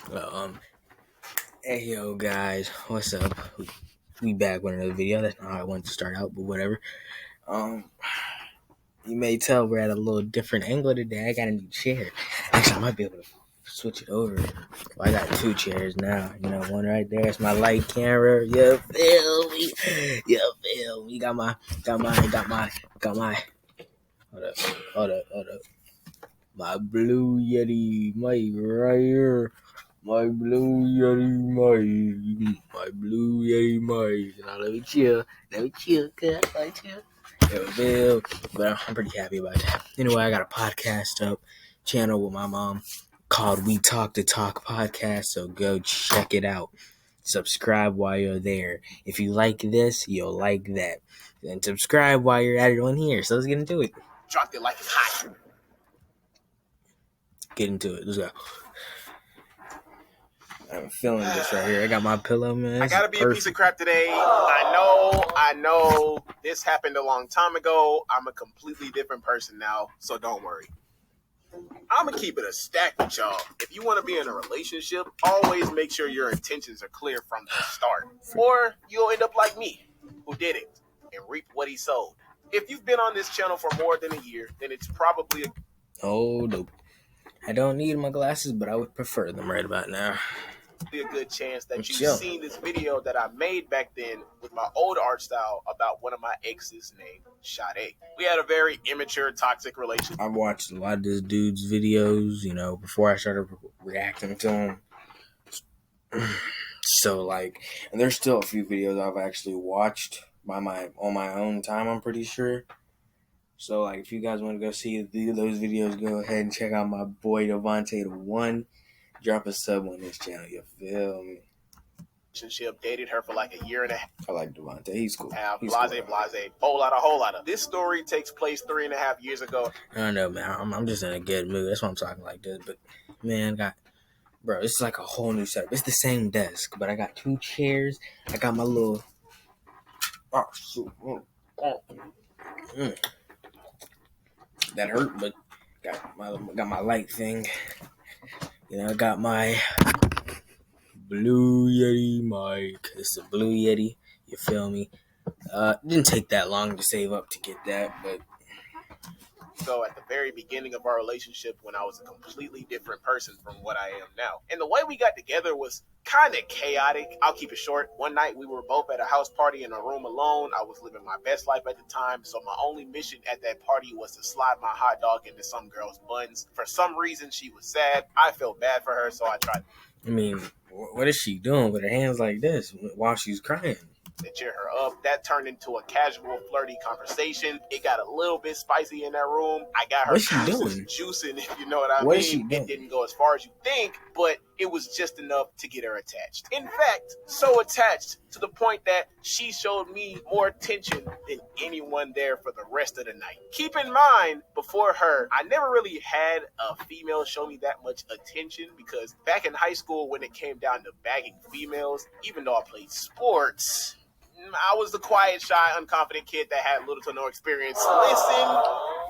Well, hey yo guys, what's up? We back with another video. That's not how I wanted to start out, but whatever. Um, you may tell we're at a little different angle today. I got a new chair. Actually, I might be able to switch it over. Well, I got two chairs now. You know, one right there. It's my light camera. You feel me? You feel me? Got my. Hold up. My Blue Yeti mic right here. My Blue Yeti mic. Now let me chill, cuz. Let me chill. Yo, Bill. But I'm pretty happy about that. Anyway, I got a podcast up channel with my mom called We Talk to Talk Podcast. So go check it out. Subscribe while you're there. If you like this, you'll like that. And subscribe while you're at it on here. So let's get into it. Dropped it like it's hot. Get into it. Let's go. I'm feeling this right here. I got my pillow, man. I gotta be a piece of crap today. I know. This happened a long time ago. I'm a completely different person now, so don't worry. I'm gonna keep it a stack with y'all. If you want to be in a relationship, always make sure your intentions are clear from the start, or you'll end up like me, who did it and reap what he sowed. If you've been on this channel for more than a year, then it's probably nope. I don't need my glasses, but I would prefer them right about now. a good chance that you've seen this video that I made back then with my old art style about one of my exes named Sade. We had a very immature, toxic relationship. I watched a lot of this dude's videos, before I started reacting to him. So, and there's still a few videos I've actually watched on my own time, I'm pretty sure. So, if you guys want to go see those videos, go ahead and check out my boy Devontae the One. Drop a sub on this channel, you feel me? Relationship, dated her for like a year and a half. I like Devontae. He's cool. Blase. Whole lot of. This story takes place 3.5 years ago. I don't know, man. I'm just in a good mood. That's why I'm talking like this. But, man, bro, this is like a whole new setup. It's the same desk, but I got two chairs. I got my little... Oh, shoot. That hurt, but got my light thing. I got my Blue Yeti mic. It's a Blue Yeti. You feel me? Didn't take that long to save up to get that, but... So at the very beginning of our relationship, when I was a completely different person from what I am now. And the way we got together was kind of chaotic. I'll keep it short. One night we were both at a house party in a room alone. I was living my best life at the time. So my only mission at that party was to slide my hot dog into some girl's buns. For some reason, she was sad. I felt bad for her, so I tried. I mean, what is she doing with her hands like this while she's crying? To cheer her up. That turned into a casual, flirty conversation. It got a little bit spicy in that room. I got her juicing, if you know what I mean. She doing? It didn't go as far as you think, but it was just enough to get her attached. In fact, so attached to the point that she showed me more attention than anyone there for the rest of the night. Keep in mind, before her, I never really had a female show me that much attention, because back in high school, when it came down to bagging females, even though I played sports, I was the quiet, shy, unconfident kid that had little to no experience.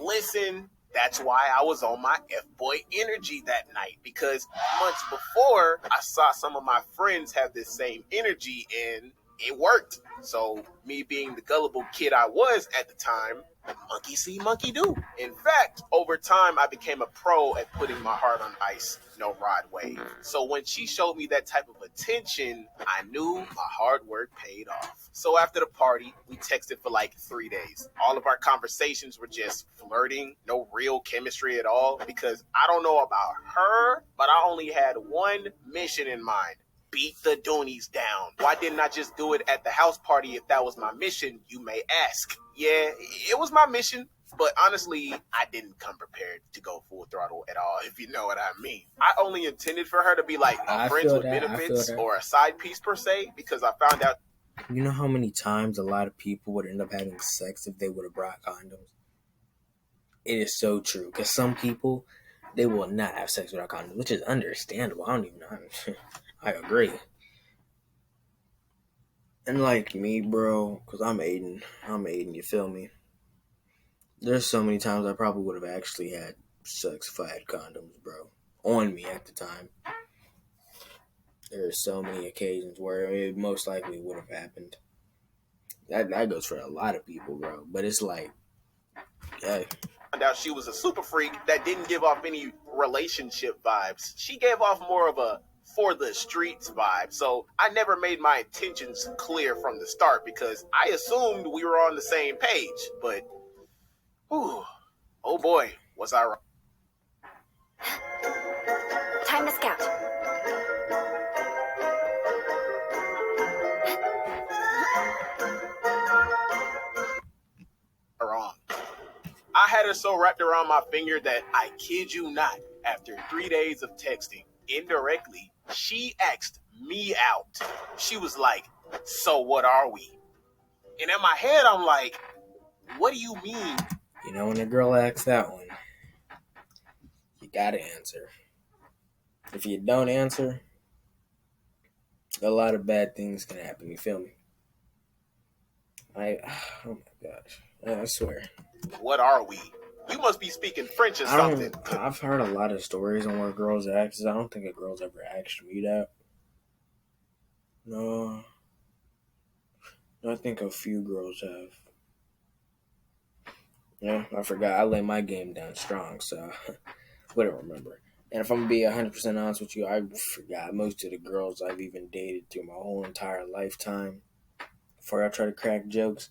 Listen. That's why I was on my F-boy energy that night, because months before, I saw some of my friends have this same energy and it worked. So me being the gullible kid I was at the time, monkey see, monkey do. In fact, over time, I became a pro at putting my heart on ice, no rod wave. So when she showed me that type of attention, I knew my hard work paid off. So after the party, we texted for like 3 days. All of our conversations were just flirting, no real chemistry at all, because I don't know about her, but I only had one mission in mind. Beat the Doonies down. Why didn't I just do it at the house party if that was my mission, you may ask? Yeah, it was my mission, but honestly, I didn't come prepared to go full throttle at all, if you know what I mean. I only intended for her to be like a friends with benefits or a side piece per se, because I found out... You know how many times a lot of people would end up having sex if they would have brought condoms? It is so true, because some people, they will not have sex without condoms, which is understandable. I don't even know. I agree. And like me, bro, because I'm Aiden, you feel me? There's so many times I probably would have actually had sex if I had condoms, bro. On me at the time. There are so many occasions where it most likely would have happened. That goes for a lot of people, bro. But it's like, yeah, Found out she was a super freak that didn't give off any relationship vibes. She gave off more of a for the streets vibe. So I never made my intentions clear from the start because I assumed we were on the same page. But, whew, oh boy, was I wrong. Time to scout. Wrong. I had her so wrapped around my finger that I kid you not, after 3 days of texting, indirectly, she asked me out. She was like, so what are we? And in my head, I'm like, what do you mean? you know, when a girl asks that one, you gotta answer. If you don't answer, a lot of bad things can happen. You feel me? Oh my gosh, I swear. What are we? You must be speaking French or something. I've heard a lot of stories on where girls ask. I don't think a girl's ever asked me that. No, I think a few girls have. Yeah, I forgot. I laid my game down strong, so wouldn't remember. And if I'm gonna be 100% honest with you, I forgot most of the girls I've even dated through my whole entire lifetime. Before I try to crack jokes,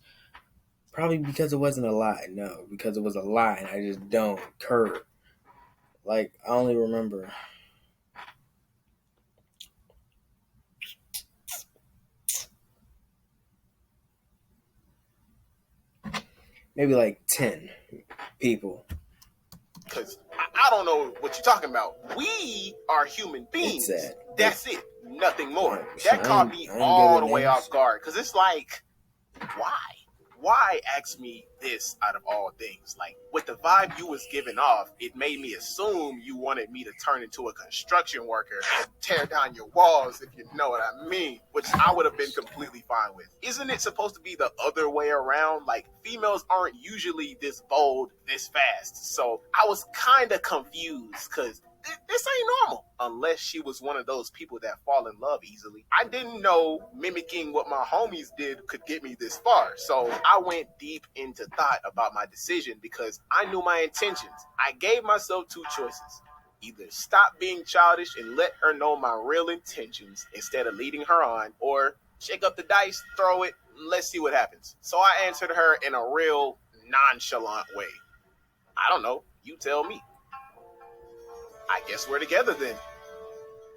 probably because it wasn't a lie. No, because it was a lie, and I just don't curve. Like I only remember. Maybe like 10 people. Because I don't know what you're talking about. We are human beings. That's it. Nothing more. That caught me all the way off guard. Because it's like, why? Why ask me this out of all things? Like, with the vibe you was giving off, it made me assume you wanted me to turn into a construction worker and tear down your walls, if you know what I mean, which I would have been completely fine with. Isn't it supposed to be the other way around? Like, females aren't usually this bold, this fast. So I was kind of confused because this ain't normal unless she was one of those people that fall in love easily. I didn't know mimicking what my homies did could get me this far. So I went deep into thought about my decision because I knew my intentions. I gave myself two choices. Either stop being childish and let her know my real intentions instead of leading her on, or shake up the dice, throw it, let's see what happens. So I answered her in a real nonchalant way. I don't know, you tell me. I guess we're together then.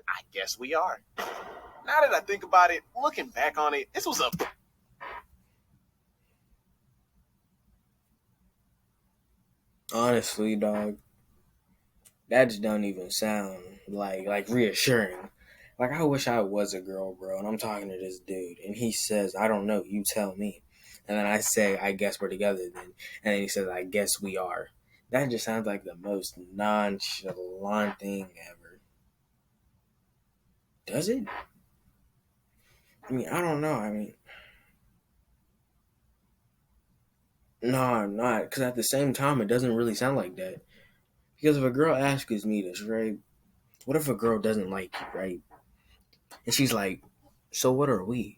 I guess we are. Now that I think about it, looking back on it, this was a... Honestly, dog, that just don't even sound like reassuring. Like, I wish I was a girl, bro, and I'm talking to this dude, and he says, I don't know, you tell me. And then I say, I guess we're together then. And then he says, I guess we are. That just sounds like the most nonchalant thing ever. Does it? I mean, I don't know. I mean, no, I'm not. Because at the same time, it doesn't really sound like that. Because if a girl asks me this, right? What if a girl doesn't like you, right? And she's like, so what are we?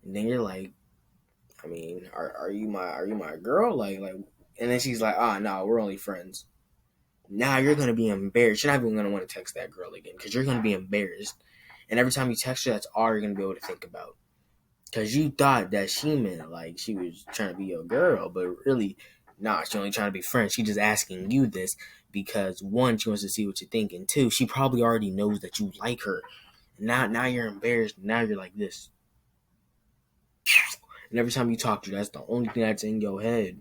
And then you're like, I mean, are you my girl? Like, and then she's like, no, we're only friends. Now you're gonna be embarrassed. You're not even gonna want to text that girl again because you're gonna be embarrassed. And every time you text her, that's all you're gonna be able to think about. Because you thought that she meant like she was trying to be your girl, but really, nah, she's only trying to be friends. She's just asking you this because one, she wants to see what you think, and two, she probably already knows that you like her. Now you're embarrassed. Now you're like this. And every time you talk to her, that's the only thing that's in your head.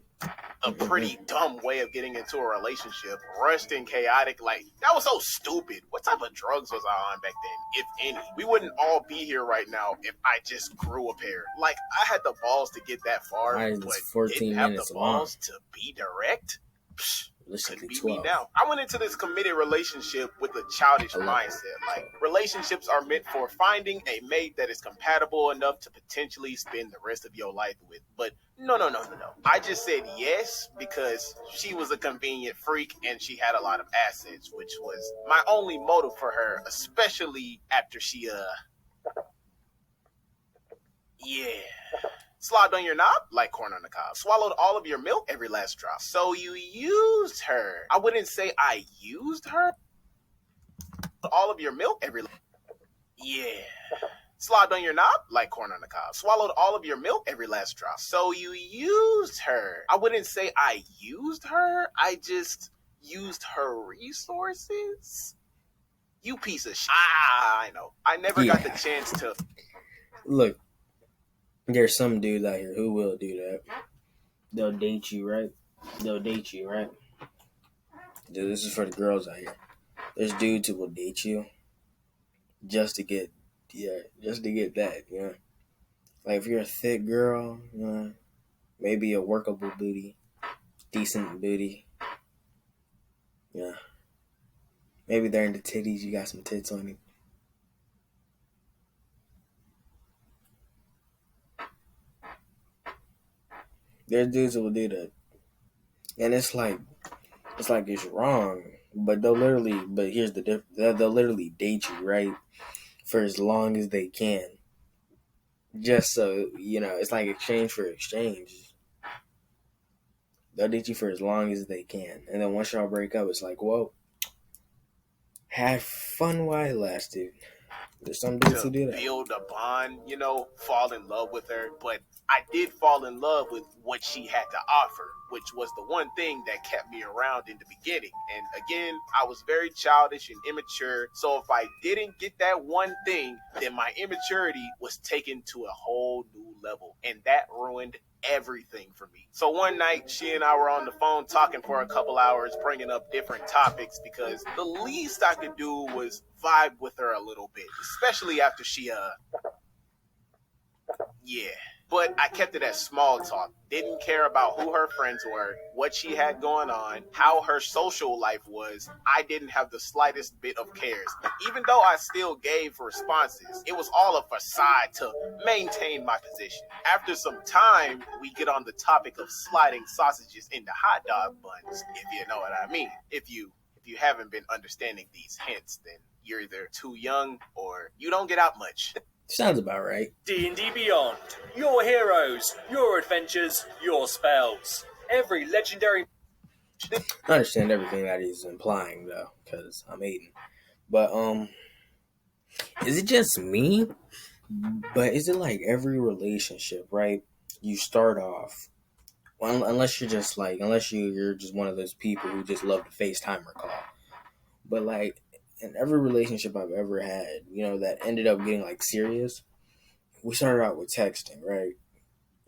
A pretty dumb way of getting into a relationship. Rushed and chaotic. Like, that was so stupid. What type of drugs was I on back then, if any? We wouldn't all be here right now if I just grew a pair. Like, I had the balls to get that far, but 14 didn't have minutes the balls to be direct? Couldn't be me now. I went into this committed relationship with a childish mindset. Like, relationships are meant for finding a mate that is compatible enough to potentially spend the rest of your life with. But no. I just said yes because she was a convenient freak and she had a lot of assets, which was my only motive for her, especially after she Yeah. Slobbed on your knob like corn on the cob. Swallowed all of your milk, every last drop. So you used her. I wouldn't say I used her. All of your milk, every. Yeah. Slobbed on your knob like corn on the cob. Swallowed all of your milk, every last drop. So you used her. I wouldn't say I used her. I just used her resources. You piece of shit. I know. I never got the chance to. Look, there's some dudes out here who will do that. They'll date you, right? Dude, this is for the girls out here. There's dudes who will date you just to get that, you know. Like if you're a thick girl, you know, maybe a workable booty, decent booty. Yeah. Maybe they're into titties, you got some tits on you. There's dudes who will do that. And it's like it's wrong. But here's the difference. They'll literally date you, right? For as long as they can. Just so, you know, it's like exchange for exchange. They'll date you for as long as they can. And then once y'all break up, it's like, well, have fun while it lasted. There's some dudes who do that. Build a bond, you know, fall in love with her. But I did fall in love with what she had to offer, which was the one thing that kept me around in the beginning. And again, I was very childish and immature. So if I didn't get that one thing, then my immaturity was taken to a whole new level. And that ruined everything for me. So one night, she and I were on the phone talking for a couple hours, bringing up different topics because the least I could do was vibe with her a little bit, especially after she, yeah. But I kept it as small talk. Didn't care about who her friends were, what she had going on, how her social life was. I didn't have the slightest bit of cares. Even though I still gave responses, it was all a facade to maintain my position. After some time, we get on the topic of sliding sausages into hot dog buns, if you know what I mean. If you haven't been understanding these hints, then you're either too young or you don't get out much. Sounds about right. D&D Beyond. Your heroes, your adventures, your spells. Every legendary... I understand everything that he's implying, though, because I'm eating. But, is it just me? But is it like every relationship, right? You start off, well, unless you're just one of those people who just love to FaceTime or call. But, like, in every relationship I've ever had, you know, that ended up getting like serious, we started out with texting, right?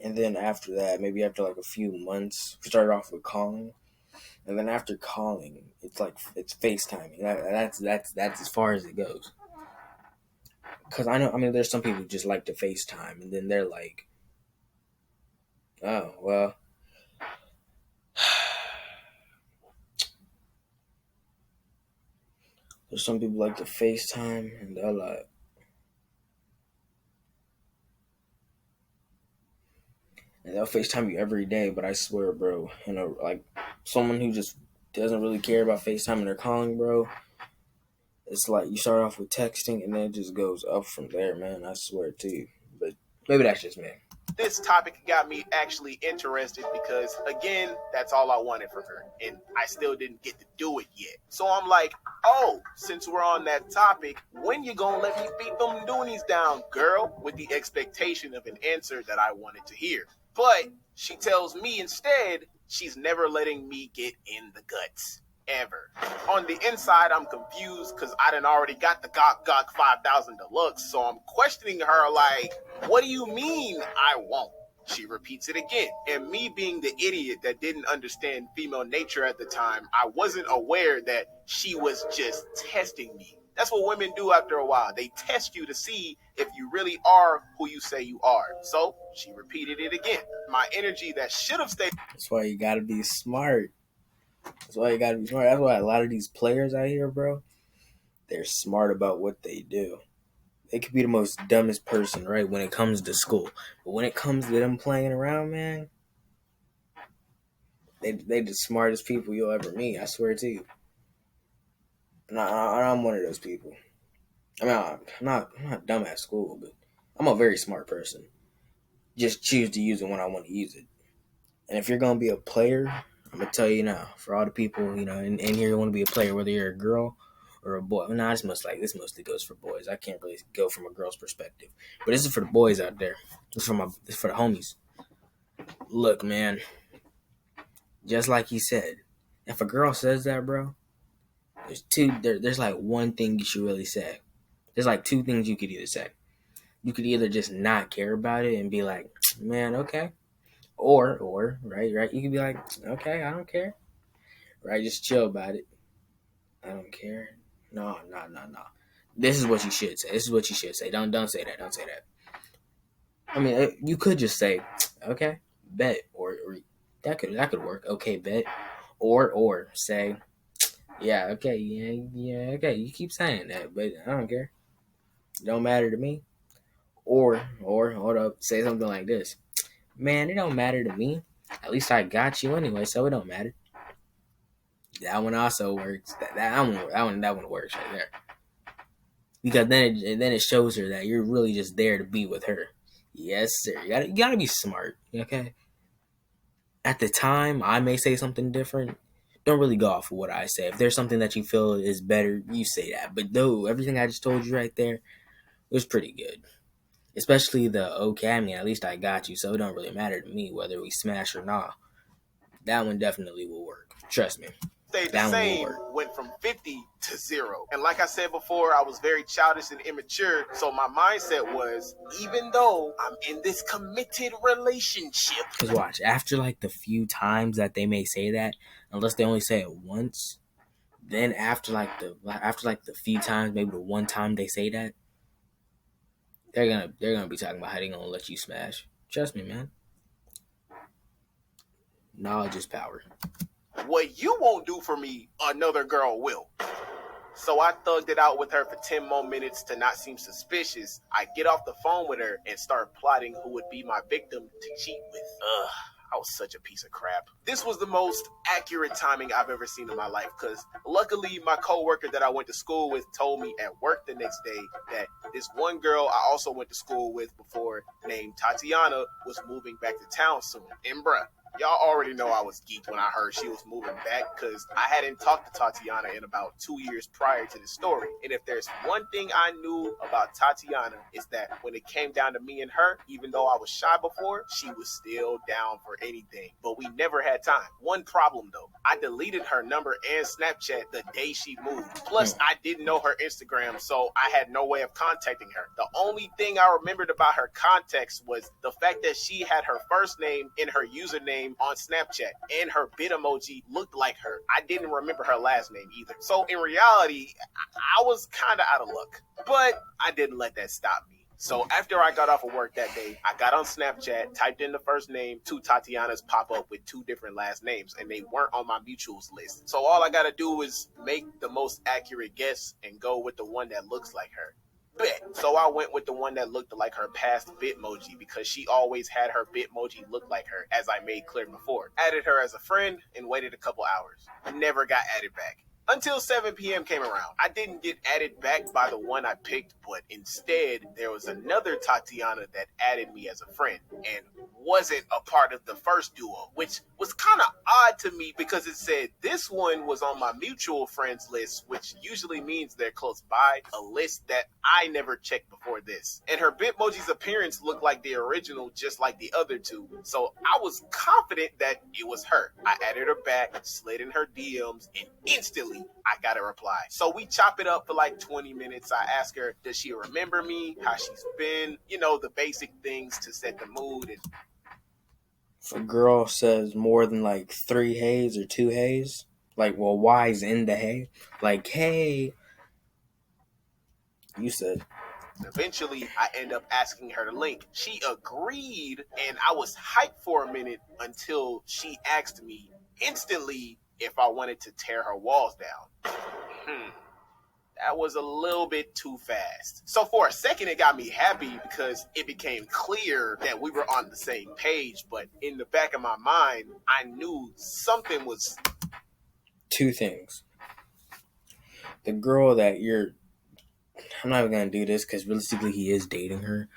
And then after that, maybe after like a few months, we started off with calling. And then after calling, it's FaceTiming. That's as far as it goes. Because there's some people who just like to FaceTime, and then they're like, oh, well, there's some people like to FaceTime, and they're like, and they'll FaceTime you every day, but I swear, bro, you know, like, someone who just doesn't really care about FaceTiming or calling, bro, it's like you start off with texting, and then it just goes up from there, man, I swear to you. But maybe that's just me. This topic got me actually interested because, again, that's all I wanted from her. And I still didn't get to do it yet. So I'm like, oh, since we're on that topic, when you gonna let me beat them doonies down, girl? With the expectation of an answer that I wanted to hear. But she tells me instead she's never letting me get in the guts. Ever. On the inside, I'm confused because I done already got the GOG 5000 Deluxe, so I'm questioning her like, what do you mean I won't? She repeats it again. And me being the idiot that didn't understand female nature at the time, I wasn't aware that she was just testing me. That's what women do after a while. They test you to see if you really are who you say you are. So she repeated it again. My energy that should have stayed. That's why you gotta be smart. That's why a lot of these players out here, bro, they're smart about what they do. They could be the most dumbest person, right, when it comes to school. But when it comes to them playing around, man, they the smartest people you'll ever meet. I swear to you. And I'm one of those people. I mean, I'm not dumb at school, but I'm a very smart person. Just choose to use it when I want to use it. And if you're gonna be a player, I'm gonna tell you now, for all the people, in here who want to be a player, whether you're a girl or a boy. Nah, this mostly goes for boys. I can't really go from a girl's perspective. But this is for the boys out there. This is for the homies. Look, man, just like he said, if a girl says that, bro, there's like one thing you should really say. There's like two things you could either say. You could either just not care about it and be like, man, okay. Or, right, you could be like, okay, I don't care. Right, just chill about it. I don't care. No. This is what you should say. Don't say that. Don't say that. I mean, you could just say, okay, bet, or that could work. Okay, bet, or say, yeah, okay, yeah, okay. You keep saying that, but I don't care. It don't matter to me. Or hold up, say something like this. Man, it don't matter to me. At least I got you anyway, so it don't matter. That one also works. That one works right there. Because then it shows her that you're really just there to be with her. Yes, sir. You gotta be smart. Okay. At the time, I may say something different. Don't really go off of what I say. If there's something that you feel is better, you say that. But though everything I just told you right there was pretty good. Especially the okay, I mean, at least I got you, so it don't really matter to me whether we smash or not. That one definitely will work. Trust me. Stayed the same, went from 50 to 0. And like I said before, I was very childish and immature. So my mindset was, even though I'm in this committed relationship. Because watch, after like the few times that they may say that, unless they only say it once, then after the few times, maybe the one time they say that, they're gonna be talking about how they gonna let you smash. Trust me, man. Knowledge is power. What you won't do for me, another girl will. So I thugged it out with her for 10 more minutes to not seem suspicious. I get off the phone with her and start plotting who would be my victim to cheat with. I was such a piece of crap. This was the most accurate timing I've ever seen in my life because luckily my coworker that I went to school with told me at work the next day that this one girl I also went to school with before named Tatiana was moving back to town soon. And bruh, y'all already know I was geeked when I heard she was moving back because I hadn't talked to Tatiana in about 2 years prior to the story. And if there's one thing I knew about Tatiana is that when it came down to me and her, even though I was shy before, she was still down for anything. But we never had time. One problem though, I deleted her number and Snapchat the day she moved. Plus, I didn't know her Instagram, so I had no way of contacting her. The only thing I remembered about her context was the fact that she had her first name in her username on Snapchat and her bit emoji looked like her. I didn't remember her last name either. So in reality, I was kind of out of luck, but I didn't let that stop me. So after I got off of work that day, I got on Snapchat, typed in the first name, 2 Tatianas pop up with 2 different last names, and they weren't on my mutuals list. So all I got to do is make the most accurate guess and go with the one that looks like her. Bet. So I went with the one that looked like her past Bitmoji because she always had her Bitmoji look like her, as I made clear before. Added her as a friend and waited a couple hours. I never got added back. Until 7 p.m. came around. I didn't get added back by the one I picked, but instead there was another Tatiana that added me as a friend and wasn't a part of the first duo, which was kind of odd to me because it said this one was on my mutual friends list, which usually means they're close by, a list that I never checked before this. And her Bitmoji's appearance looked like the original, just like the other 2. So I was confident that it was her. I added her back, slid in her DMs, and instantly I got a reply. So we chop it up for like 20 minutes. I ask her, does she remember me? How she's been? The basic things to set the mood. And if a girl says more than like 3 heys or 2 heys, like, well, why's in the hey? Like, hey, you said. Eventually, I end up asking her to link. She agreed, and I was hyped for a minute until she asked me instantly if I wanted to tear her walls down. That was a little bit too fast. So for a second, it got me happy because it became clear that we were on the same page. But in the back of my mind, I knew something was... 2 things. The girl that I'm not even going to do this because realistically he is dating her.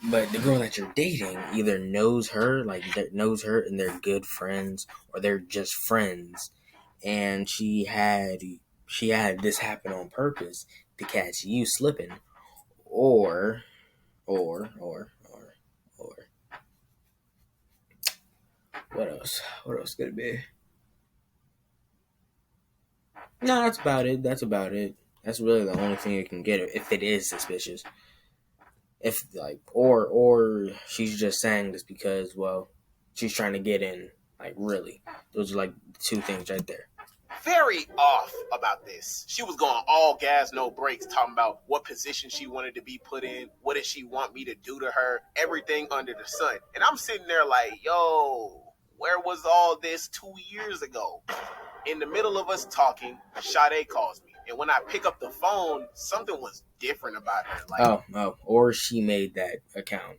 But the girl that you're dating either knows her, knows her, and they're good friends, or they're just friends. And she had this happen on purpose to catch you slipping, or or or or or what else? What else could it be? No, that's about it. That's about it. That's really the only thing you can get if it is suspicious. If or she's just saying this because, well, she's trying to get in. Like, really, those are like the two things right there. Very off about this. She was going all gas, no brakes, talking about what position she wanted to be put in, what did she want me to do to her, everything under the sun. And I'm sitting there like, yo, where was all this 2 years ago? In the middle of us talking, Sade calls me. And when I pick up the phone, something was different about her. Like, or she made that account.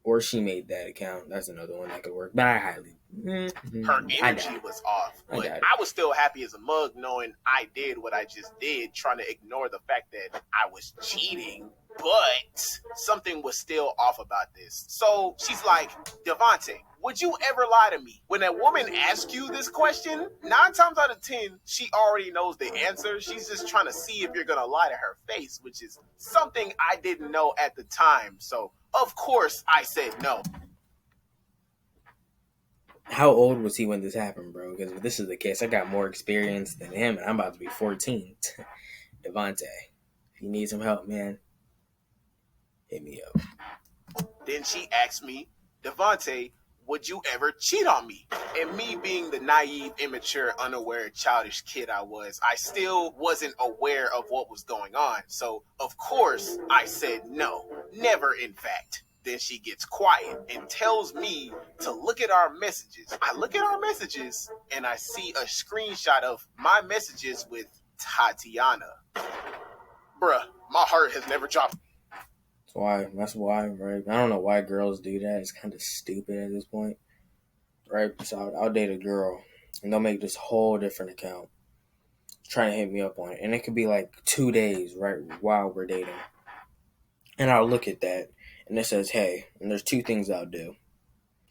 That's another one that could work. But I highly. Her energy was off. But I was still happy as a mug knowing I did what I just did, trying to ignore the fact that I was cheating. But something was still off about this. So she's like, Devontae, would you ever lie to me? When a woman asks you this question, 9 times out of 10, she already knows the answer. She's just trying to see if you're going to lie to her face, which is something I didn't know at the time. So, of course, I said no. How old was he when this happened, bro? Because if this is the case, I got more experience than him, and I'm about to be 14. Devontae, if you need some help, man, hit me up. Then she asked me, Devontae, would you ever cheat on me? And me being the naive, immature, unaware, childish kid I was, I still wasn't aware of what was going on. So, of course, I said no. Never, in fact. Then she gets quiet and tells me to look at our messages. I look at our messages and I see a screenshot of my messages with Tatiana. Bruh, my heart has never dropped. That's why, right? I don't know why girls do that. It's kind of stupid at this point, right? So I'll date a girl and they'll make this whole different account trying to hit me up on it. And it could be like 2 days, right, while we're dating. And I'll look at that and it says, hey, and there's 2 things I'll do.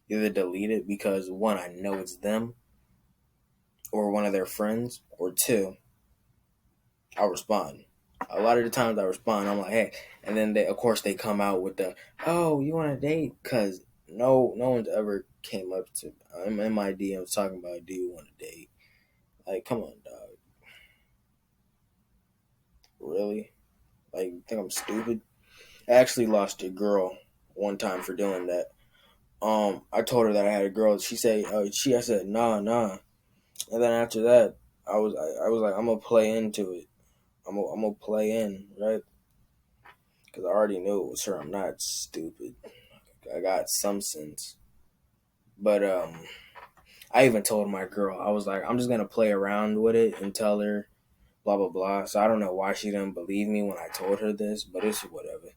Either delete it because, 1, I know it's them or one of their friends, or 2, I'll respond. A lot of the times I respond, I'm like, hey, and then they come out with the, oh, you want to date? Because no one's ever came up to in my DMs talking about, do you want to date? Like, come on, dog. Really? Like, you think I'm stupid? I actually lost a girl one time for doing that. I told her that I had a girl. I said, nah. And then after that, I was like, I'm gonna play into it. I'm gonna play in, right? Because I already knew it was her. I'm not stupid. I got some sense. But I even told my girl, I was like, I'm just gonna play around with it and tell her blah blah blah. So I don't know why she didn't believe me when I told her this, but it's whatever.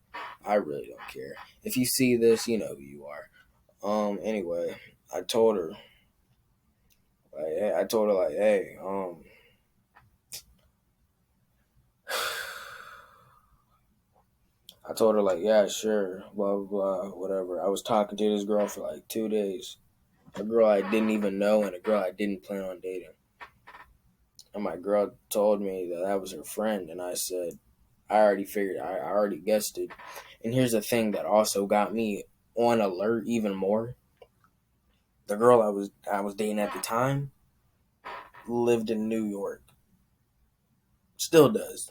I really don't care. If you see this, you know who you are. Anyway, I told her hey, I told her, like, yeah, sure, blah, blah, blah, whatever. I was talking to this girl for like 2 days. A girl I didn't even know and a girl I didn't plan on dating. And my girl told me that was her friend. And I said, I already guessed it. And here's the thing that also got me on alert even more. The girl I was dating at the time lived in New York. Still does.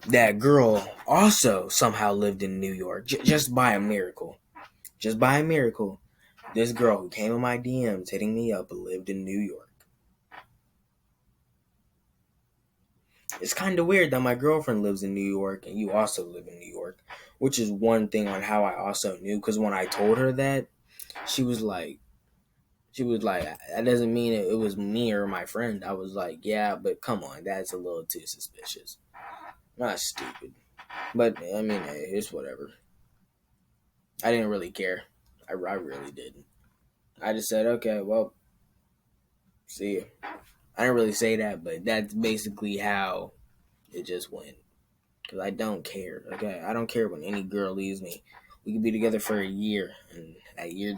That girl also somehow lived in New York, just by a miracle. Just by a miracle, this girl who came in my DMs hitting me up lived in New York. It's kind of weird that my girlfriend lives in New York and you also live in New York, which is one thing on how I also knew, because when I told her that, she was like, that doesn't mean it was me or my friend. I was like, yeah, but come on, that's a little too suspicious. Not stupid. But, I mean, hey, it's whatever. I didn't really care. I really didn't. I just said, okay, well, see you. I didn't really say that, but that's basically how it just went. Because I don't care. Okay, I don't care when any girl leaves me. We could be together for a year, and that year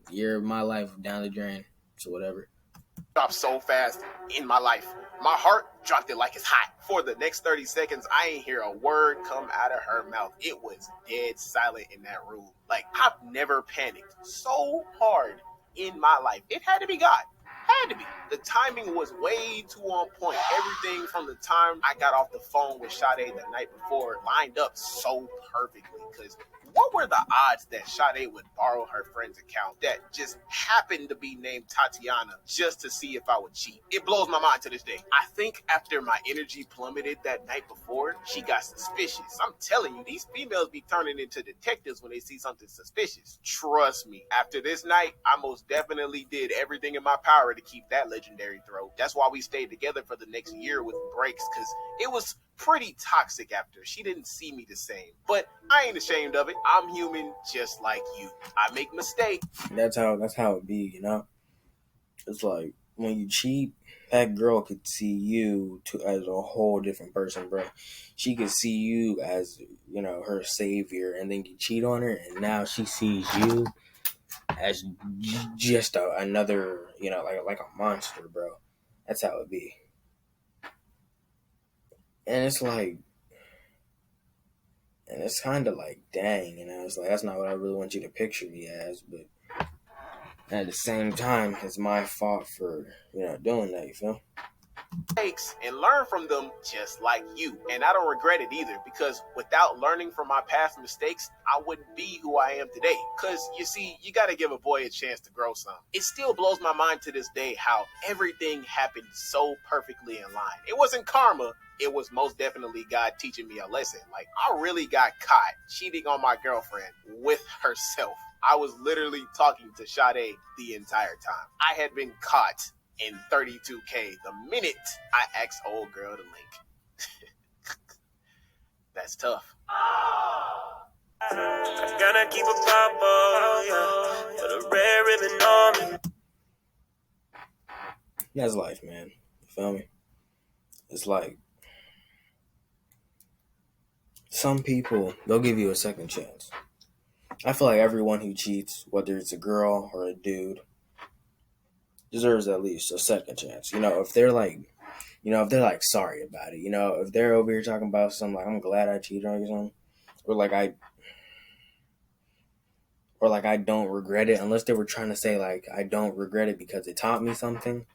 year of my life down the drain. So whatever. Dropped so fast in my life. My heart dropped it like it's hot. For the next 30 seconds, I ain't hear a word come out of her mouth. It was dead silent in that room. Like, I've never panicked so hard in my life. It had to be God. Had to be. The timing was way too on point. Everything from the time I got off the phone with Sade the night before lined up so perfectly. Because what were the odds that Sade would borrow her friend's account that just happened to be named Tatiana just to see if I would cheat? It blows my mind to this day. I think after my energy plummeted that night before, she got suspicious. I'm telling you, these females be turning into detectives when they see something suspicious. Trust me, after this night, I most definitely did everything in my power to keep that legendary throw. That's why we stayed together for the next year with breaks, because it was pretty toxic after. She didn't see me the same. But I ain't ashamed of it. I'm human just like you. I make mistakes. That's how it be, you know? It's like when you cheat, that girl could see you as a whole different person, bro. She could see you as, you know, her savior, and then you cheat on her, and now she sees you as just another, you know, like a monster, bro. That's how it be. And it's like, and it's kind of like, dang, you know, it's like, that's not what I really want you to picture me as, but at the same time, it's my fault for, you know, doing that, you feel? And learn from them just like you. And I don't regret it either, because without learning from my past mistakes, I wouldn't be who I am today. Because you see, you got to give a boy a chance to grow some. It still blows my mind to this day how everything happened so perfectly in line. It wasn't karma. It was most definitely God teaching me a lesson. Like, I really got caught cheating on my girlfriend with herself. I was literally talking to Sade the entire time. I had been caught in 32K the minute I asked old girl to link. That's tough. I gotta keep a purple, yeah, put a red ribbon on me. That's life, man. You feel me? It's like, some people, they'll give you a second chance. I feel like everyone who cheats, whether it's a girl or a dude, deserves at least a second chance. You know, if they're like, sorry about it, you know, if they're over here talking about something like, I'm glad I cheated on you, something, or like I don't regret it, unless they were trying to say like I don't regret it because it taught me something,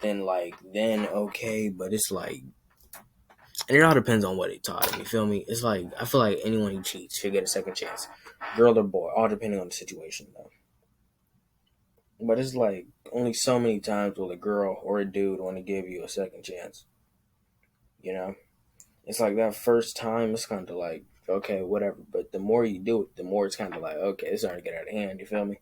then okay. But it's like, and it all depends on what it taught him, you feel me? It's like, I feel like anyone who cheats should get a second chance, girl or boy, all depending on the situation though. But it's like, only so many times will a girl or a dude want to give you a second chance, you know? It's like that first time, it's kind of like, okay, whatever. But the more you do it, the more it's kind of like, okay, it's starting to get out of hand, you feel me?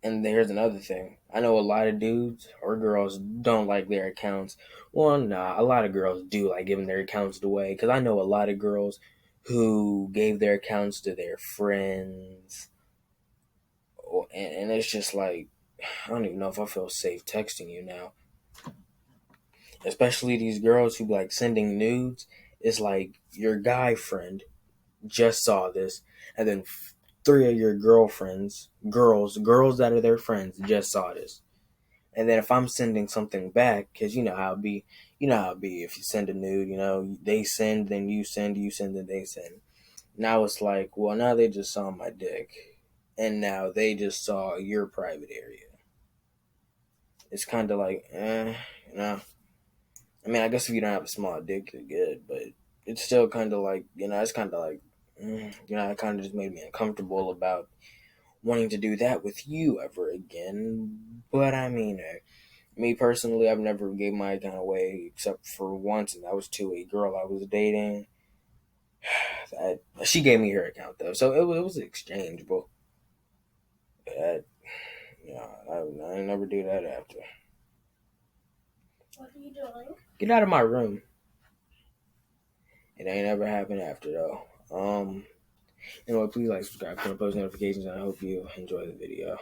And here's another thing. I know a lot of dudes or girls don't like their accounts. Well, nah, a lot of girls do like giving their accounts away. Because I know a lot of girls who gave their accounts to their friends. And it's just like, I don't even know if I feel safe texting you now. Especially these girls who like sending nudes. It's like your guy friend just saw this. And then three of your girlfriends, girls that are their friends, just saw this. And then if I'm sending something back, because you know how it be, if you send a nude, you know, they send, then you send, then they send. Now it's like, well, now they just saw my dick, and now they just saw your private area. It's kind of like, you know. I mean, I guess if you don't have a small dick, you're good, but it's still kind of like, you know, it's kind of like, you know, it kind of just made me uncomfortable about wanting to do that with you ever again. But I mean, me personally, I've never gave my account away except for once, and that was to a girl I was dating. She gave me her account though, so it was exchangeable. But I never do that after. What are you doing? Get out of my room. It ain't ever happened after though. Anyway, please like, subscribe, turn on post notifications, and I hope you enjoy the video.